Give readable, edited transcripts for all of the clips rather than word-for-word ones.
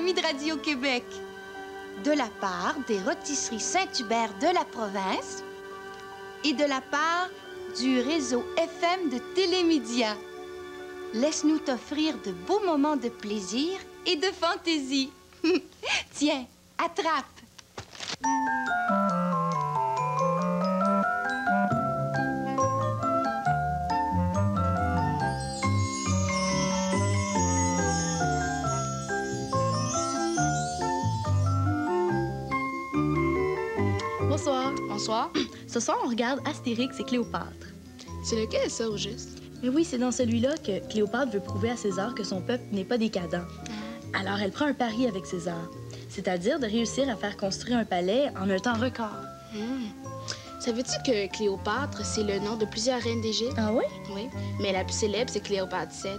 amis de Radio-Québec. De la part des rôtisseries Saint-Hubert de la province et de la part du réseau FM de Télémédia. Laisse-nous t'offrir de beaux moments de plaisir et de fantaisie. Tiens, attrape. Bonsoir. Bonsoir. Ce soir, on regarde Astérix et Cléopâtre. C'est lequel, ça, au juste? Mais oui, c'est dans celui-là que Cléopâtre veut prouver à César que son peuple n'est pas décadent. Alors, elle prend un pari avec César, c'est-à-dire de réussir à faire construire un palais en un temps record. Savais-tu que Cléopâtre, c'est le nom de plusieurs reines d'Égypte? Ah oui? Oui, mais la plus célèbre, c'est Cléopâtre VII.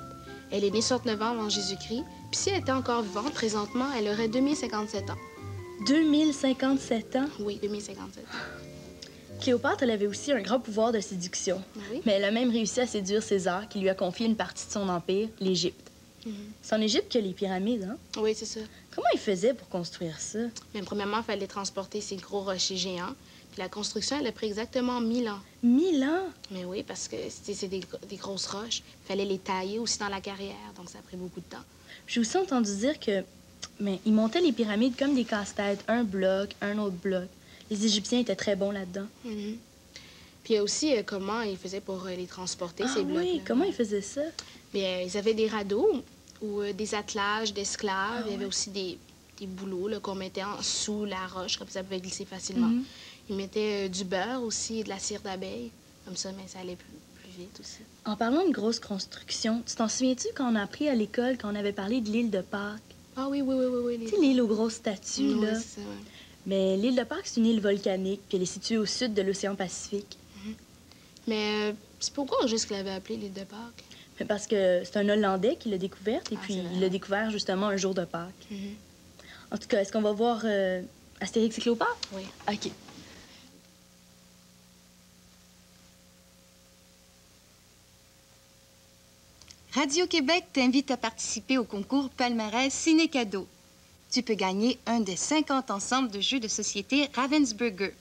Elle est née 69 ans avant Jésus-Christ, puis si elle était encore vivante présentement, elle aurait 2057 ans. 2057 ans? Oui, 2057. Cléopâtre, elle avait aussi un grand pouvoir de séduction. Oui? Mais elle a même réussi à séduire César, qui lui a confié une partie de son empire, l'Égypte. C'est en Égypte que les pyramides, hein? Oui, c'est ça. Comment ils faisaient pour construire ça? Mais premièrement, il fallait transporter ces gros rochers géants. Puis la construction, elle a pris exactement 1000 ans. 1000 ans? Mais oui, parce que c'est des grosses roches. Il fallait les tailler aussi dans la carrière, donc ça a pris beaucoup de temps. J'ai aussi entendu dire que... Mais ils montaient les pyramides comme des casse-têtes, un bloc, un autre bloc. Les Égyptiens étaient très bons là-dedans. Puis il y a aussi comment ils faisaient pour les transporter, ces blocs. Oui, comment ils faisaient ça? Bien, ils avaient des radeaux ou des attelages d'esclaves. Il y avait aussi des boulots qu'on mettait sous la roche, comme ça pouvait glisser facilement. Ils mettaient du beurre aussi et de la cire d'abeille. Comme ça, mais ça allait plus vite aussi. En parlant de grosses constructions, tu t'en souviens-tu quand on a appris à l'école, quand on avait parlé de l'île de Pâques? Ah oui. Tu sais, l'île aux grosses statues, là? Oui, c'est ça, ouais. Mais l'île de Pâques, c'est une île volcanique, puis elle est située au sud de l'océan Pacifique. Mais c'est pourquoi juste l'avait appelée l'île de Pâques? Mais parce que c'est un Hollandais qui l'a découverte, et puis c'est vrai. il l'a découvert justement un jour de Pâques. En tout cas, est-ce qu'on va voir Astérix et Cléopâtre? Oui. OK. Radio-Québec t'invite à participer au concours Palmarès Ciné Cadeau. Tu peux gagner un des 50 ensembles de jeux de société Ravensburger.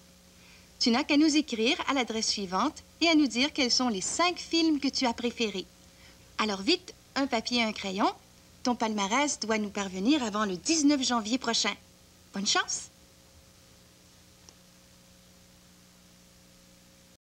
Tu n'as qu'à nous écrire à l'adresse suivante et à nous dire quels sont les 5 films que tu as préférés. Alors vite, un papier et un crayon. Ton palmarès doit nous parvenir avant le 19 janvier prochain. Bonne chance!